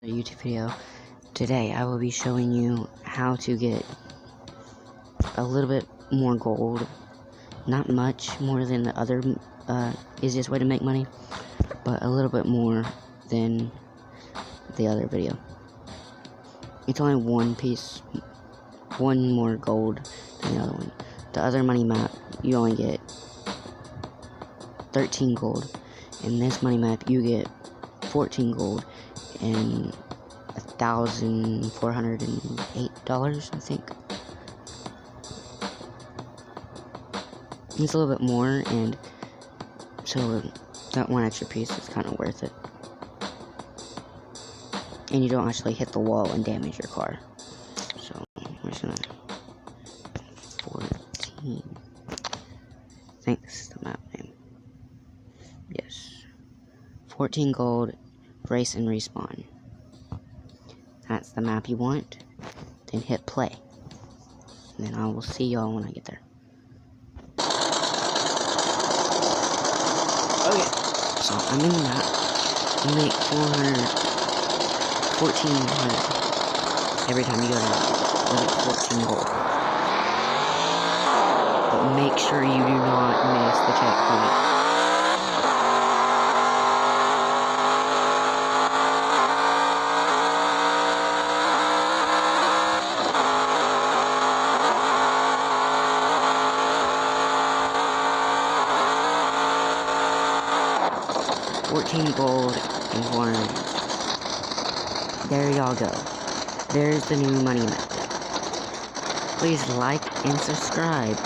YouTube video. Today I will be showing you how to get a little bit more gold, not much more than the other easiest way to make money, but a little bit more than the other video. It's only one more gold than the other one. The other money map you only get 13 gold. In this money map you get 14 gold and $1,408, I think. It's a little bit more, and so that one extra piece is kind of worth it. And you don't actually hit the wall and damage your car. So we're just gonna 14. I think this is the map name. Yes. 14 gold, race and respawn. That's the map you want. Then hit play. And then I will see y'all when I get there. Okay. So I'm in the map. You make 1400 every time you go to level 14 gold. But make sure you do not miss the checkpoint. $14 gold and 400. There y'all go. There's the new money method. Please like and subscribe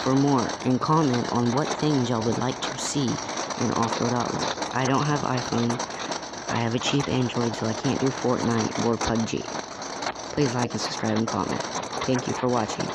for more, and comment on what things y'all would like to see in Off-Road Outlaws. I don't have iPhone. I have a cheap Android, so I can't do Fortnite or PUBG. Please like and subscribe and comment. Thank you for watching.